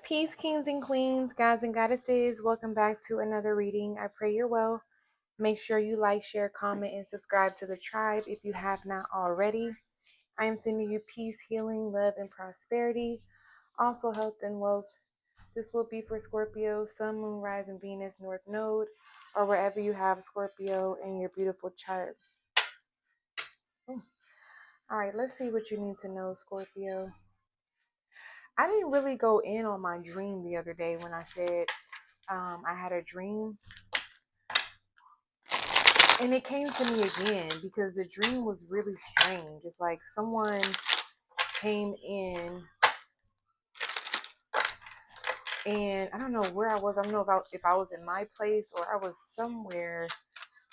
Peace, kings and queens, gods and goddesses. Welcome back to another reading. I pray you're well. Make sure you like, share, comment, and subscribe to the tribe if you have not already. I am sending you peace, healing, love, and prosperity. Also, health and wealth. This will be for Scorpio, Sun, Moon, Rising, Venus, North Node, or wherever you have Scorpio in your beautiful chart. Ooh. All right, let's see what you need to know, Scorpio. I didn't really go in on my dream the other day when I said I had a dream, and it came to me again because the dream was really strange. It's like someone came in, and I don't know where I was. I don't know if I was in my place or I was somewhere,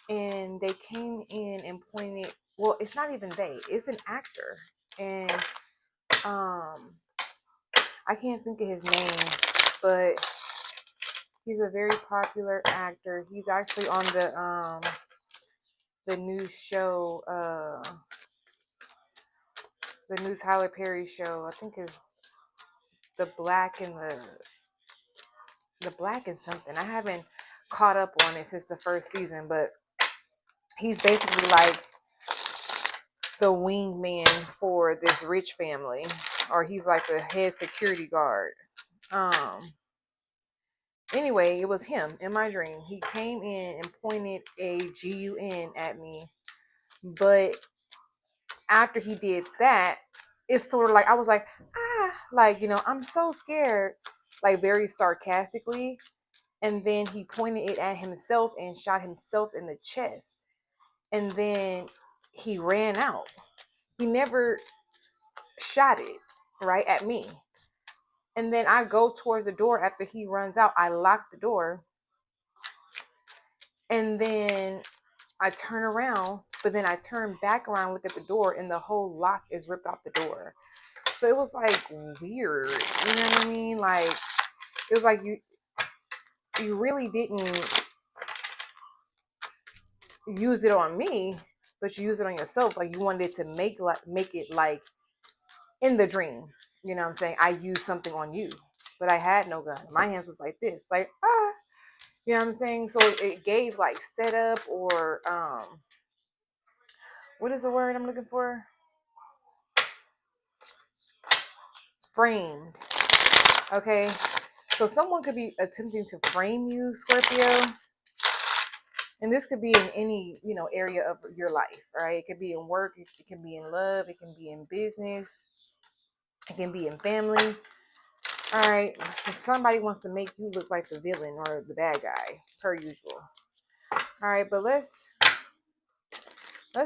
and they came in and pointed. Well, it's not even they. It's an actor, and I can't think of his name, but he's a very popular actor. He's actually on the new show, the new Tyler Perry show. I think is the Black and the Black and something. I haven't caught up on it since the first season, but he's basically like the wingman for this rich family, or he's like the head security guard. Anyway, it was him in my dream. He came in and pointed a gun at me, but after he did that, it's sort of like I was like, like, I'm so scared, like very sarcastically. And then he pointed it at himself and shot himself in the chest. And then he ran out. He never shot it right at me. And then I go towards the door after he runs out. I lock the door. And then I turn around, but then I turn back around, look at the door, and the whole lock is ripped off the door. So it was like weird. You know what I mean? Like, it was like you really didn't use it on me, but you use it on yourself. Like, you wanted to make it like in the dream. You know what I'm saying? I used something on you, but I had no gun. My hands was like this, like you know what I'm saying? So it gave like setup, or what is the word I'm looking for? Framed. Okay. So someone could be attempting to frame you, Scorpio. And this could be in any, area of your life, right? It could be in work, it can be in love, it can be in business, it can be in family. All right. If somebody wants to make you look like the villain or the bad guy, per usual. All right, but let's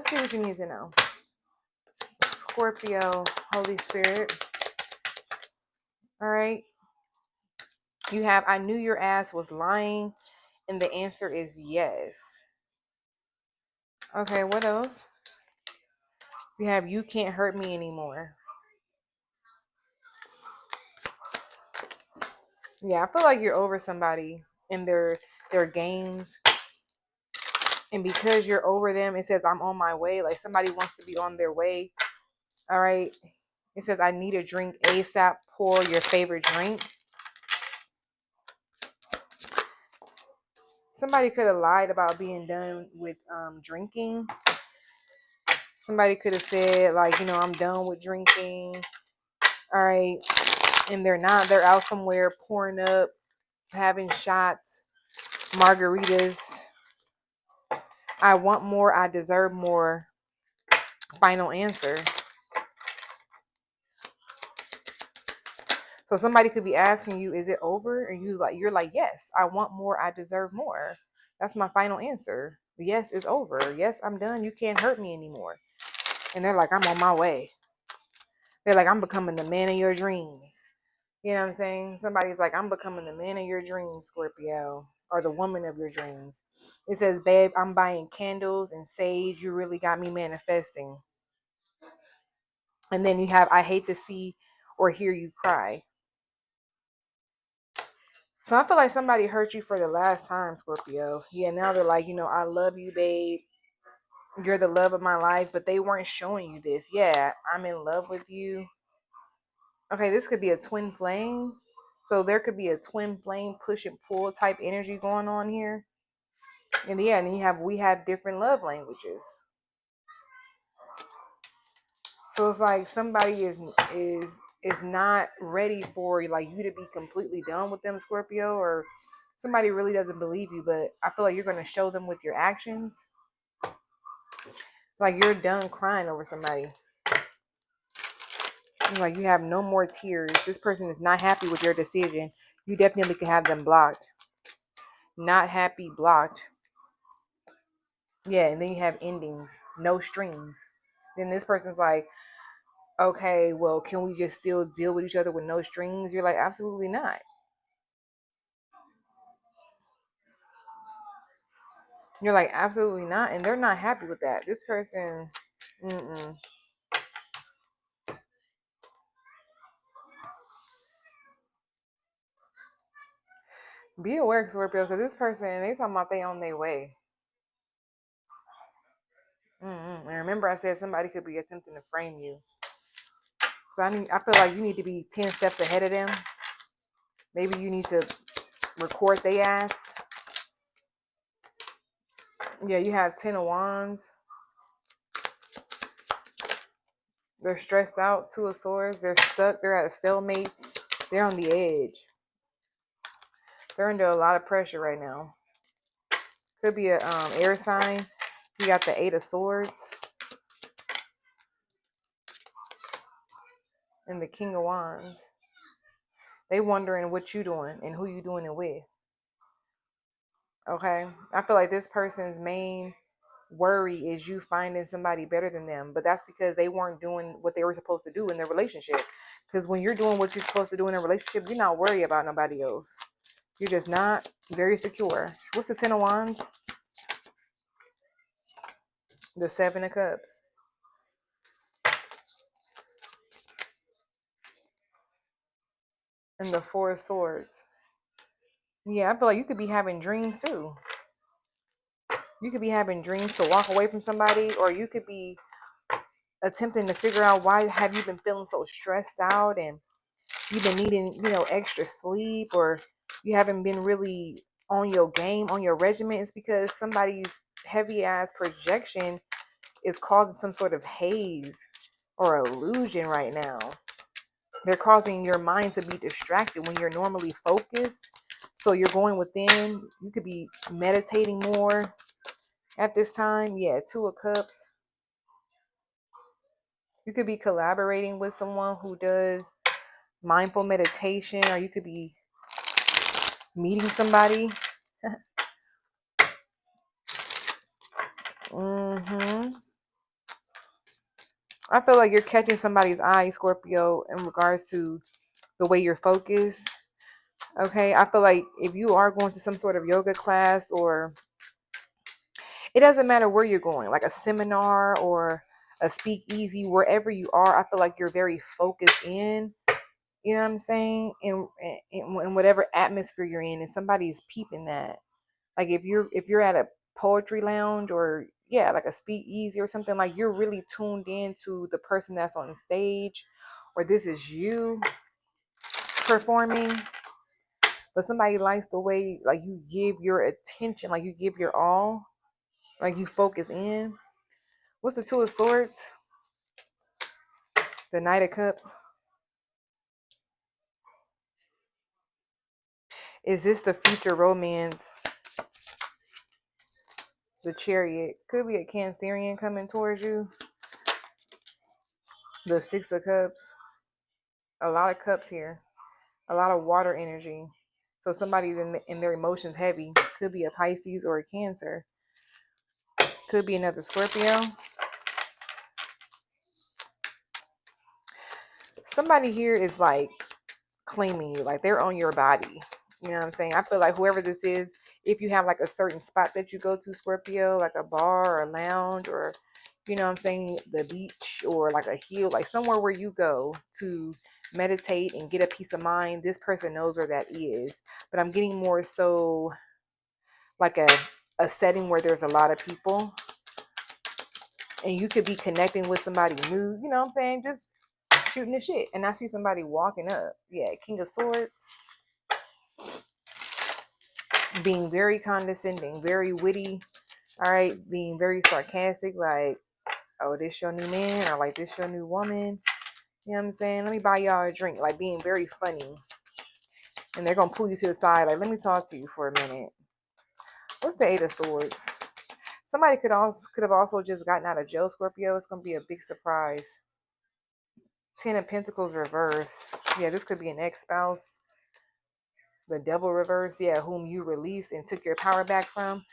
see what you need to know. Scorpio, Holy Spirit. All right. You have, I knew your ass was lying, and the answer is yes. Okay, what else? You have, you can't hurt me anymore. Yeah, I feel like you're over somebody and their games. And because you're over them, it says I'm on my way. Like somebody wants to be on their way. All right. It says I need a drink ASAP. Pour your favorite drink. Somebody could have lied about being done with drinking. Somebody could have said, like, I'm done with drinking. All right. And they're not. They're out somewhere pouring up, having shots, margaritas. I want more. I deserve more. Final answer. So somebody could be asking you, is it over? And you're like, yes, I want more. I deserve more. That's my final answer. Yes, it's over. Yes, I'm done. You can't hurt me anymore. And they're like, I'm on my way. They're like, I'm becoming the man of your dreams. You know what I'm saying? Somebody's like, I'm becoming the man of your dreams, Scorpio, or the woman of your dreams. It says, babe, I'm buying candles and sage. You really got me manifesting. And then you have, I hate to see or hear you cry. So I feel like somebody hurt you for the last time, Scorpio. Yeah, now they're like, I love you, babe. You're the love of my life. But they weren't showing you this. Yeah, I'm in love with you. Okay, this could be a twin flame. So there could be a twin flame push and pull type energy going on here. And yeah, and then we have different love languages. So it's like somebody is not ready for like you to be completely done with them, Scorpio, or somebody really doesn't believe you, but I feel like you're going to show them with your actions. Like you're done crying over somebody. Like you have no more tears. This person is not happy with your decision. You definitely could have them blocked. Not happy, blocked. Yeah, and then you have endings, no strings. Then this person's like, okay, well, can we just still deal with each other with no strings? You're like, absolutely not. You're like, absolutely not. And they're not happy with that. This person, mm-mm. Be aware, Scorpio, because this person, they talking about they on their way. And remember I said somebody could be attempting to frame you. So I feel like you need to be 10 steps ahead of them. Maybe you need to record their ass. Yeah, you have 10 of Wands. They're stressed out, 2 of Swords. They're stuck. They're at a stalemate. They're on the edge. They're under a lot of pressure right now. Could be a air sign. You got the 8 of Swords. And the King of Wands. They wondering what you doing and who you doing it with. Okay? I feel like this person's main worry is you finding somebody better than them, but that's because they weren't doing what they were supposed to do in their relationship. Because when you're doing what you're supposed to do in a relationship, you're not worried about nobody else. You're just not very secure. What's the 10 of Wands? The 7 of Cups. And the 4 of Swords. Yeah, I feel like you could be having dreams too. You could be having dreams to walk away from somebody, or you could be attempting to figure out why have you been feeling so stressed out and you've been needing, extra sleep, or you haven't been really on your game, on your regimen. It's because somebody's heavy ass projection is causing some sort of haze or illusion right now. They're causing your mind to be distracted when you're normally focused. So you're going within. You could be meditating more at this time. Yeah, 2 of Cups. You could be collaborating with someone who does mindful meditation, or you could be meeting somebody. I feel like you're catching somebody's eye, Scorpio, in regards to the way you're focused. Okay, I feel like if you are going to some sort of yoga class, or it doesn't matter where you're going, like a seminar or a speakeasy, wherever you are, I feel like you're very focused in. You know what I'm saying? In whatever atmosphere you're in, and somebody's peeping that. Like if you're at a poetry lounge, or yeah, like a speakeasy or something, like you're really tuned in to the person that's on stage, or this is you performing. But somebody likes the way like you give your attention, like you give your all, like you focus in. What's the 2 of Swords? The Knight of Cups. Is this the future romance? The Chariot. Could be a Cancerian coming towards you. The 6 of Cups. A lot of cups here. A lot of water energy. So somebody's in their emotions heavy. Could be a Pisces or a Cancer. Could be another Scorpio. Somebody here is like claiming you, like they're on your body. You know what I'm saying? I feel like whoever this is, if you have like a certain spot that you go to, Scorpio, like a bar or a lounge, or you know what I'm saying, the beach, or like a hill, like somewhere where you go to meditate and get a peace of mind, this person knows where that is. But I'm getting more so like a setting where there's a lot of people, and you could be connecting with somebody new, you know what I'm saying, just shooting the shit. And I see somebody walking up. Yeah, King of Swords. being very condescending, very witty, all right, being very sarcastic, like, oh, this your new man, or like, this your new woman. You know what I'm saying? Let me buy y'all a drink. Like, being very funny. And they're going to pull you to the side. Like, let me talk to you for a minute. What's the Eight of Swords? Somebody could have also just gotten out of jail, Scorpio. It's going to be a big surprise. Ten of Pentacles reverse. Yeah, this could be an ex-spouse. The Devil reverse. Yeah, whom you released and took your power back from.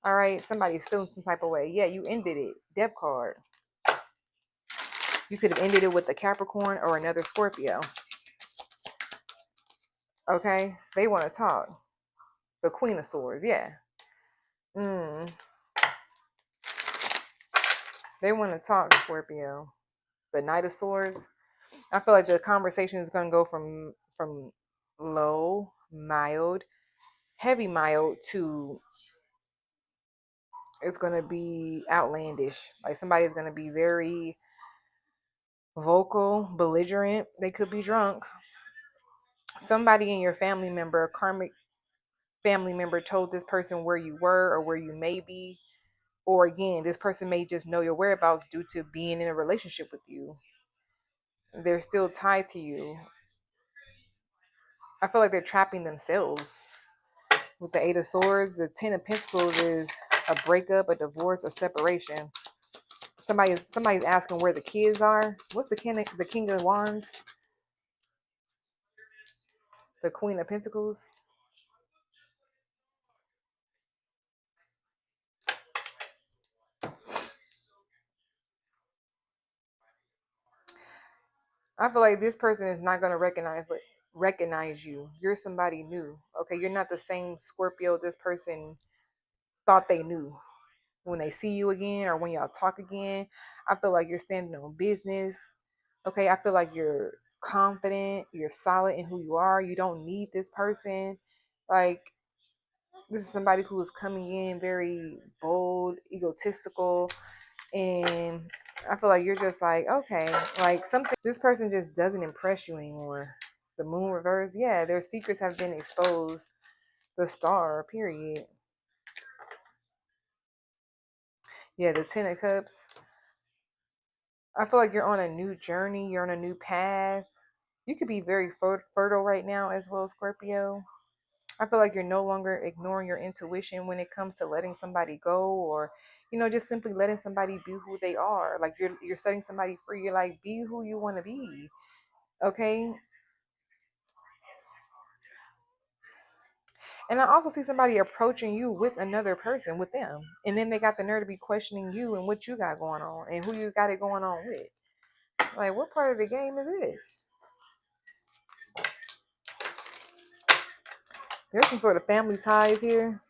All right, somebody's feeling some type of way. Yeah, you ended it. Death card. You could have ended it with a Capricorn or another Scorpio. Okay, they want to talk. The Queen of Swords, yeah. They want to talk, Scorpio. The Knight of Swords. I feel like the conversation is going to go from low, mild, heavy mild to it's going to be outlandish. Like somebody's going to be very vocal, belligerent. They could be drunk. Somebody in your family member, a karmic family member, told this person where you were or where you may be. Or again, this person may just know your whereabouts due to being in a relationship with you. They're still tied to you. I feel like they're trapping themselves. With the Eight of Swords, the Ten of Pentacles is a breakup, a divorce, a separation. Somebody's asking where the kids are. What's the King of Wands? The Queen of Pentacles. I feel like this person is not going to recognize you. You're somebody new. Okay, you're not the same Scorpio this person thought they knew. When they see you again or when y'all talk again, I feel like you're standing on business. Okay, I feel like you're confident, you're solid in who you are. You don't need this person. Like, this is somebody who is coming in very bold, egotistical, and I feel like you're just like, okay, like something, this person just doesn't impress you anymore. The Moon reverse, yeah, their secrets have been exposed. The Star, period. Yeah, the Ten of Cups. I feel like you're on a new journey, you're on a new path. You could be very fertile right now as well, Scorpio. I feel like you're no longer ignoring your intuition when it comes to letting somebody go, or, just simply letting somebody be who they are. Like you're setting somebody free. You're like, be who you want to be. Okay. And I also see somebody approaching you with another person with them. And then they got the nerve to be questioning you and what you got going on and who you got it going on with. Like, what part of the game is this? There's some sort of family ties here.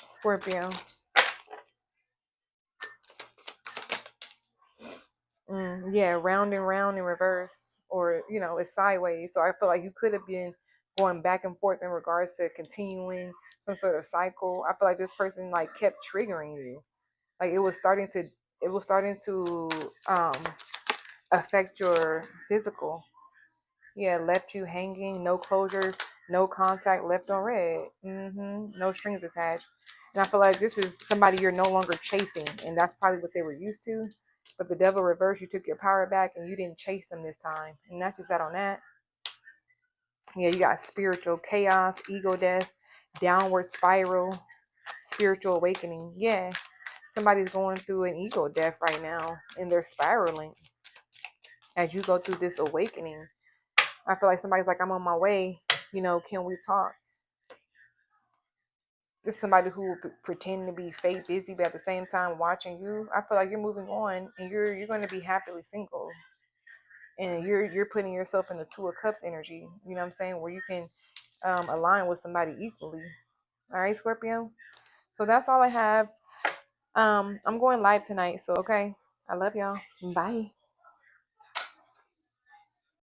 Scorpio. Yeah, round and round in reverse, or it's sideways. So I feel like you could have been going back and forth in regards to continuing some sort of cycle. I feel like this person like kept triggering you, like it was starting to affect your physical. Yeah, left you hanging, no closure, no contact, left on red. No strings attached. And I feel like this is somebody you're no longer chasing, and that's probably what they were used to. But the Devil reversed, you took your power back and you didn't chase them this time. And that's just that on that. Yeah, you got spiritual chaos, ego death, downward spiral, spiritual awakening. Yeah, somebody's going through an ego death right now and they're spiraling. As you go through this awakening, I feel like somebody's like, I'm on my way. Can we talk? It's somebody who will pretend to be fake busy, but at the same time watching you. I feel like you're moving on and you're going to be happily single. And you're putting yourself in the Two of Cups energy, you know what I'm saying, where you can align with somebody equally. All right, Scorpio. So that's all I have. I'm going live tonight, so okay. I love y'all. Bye.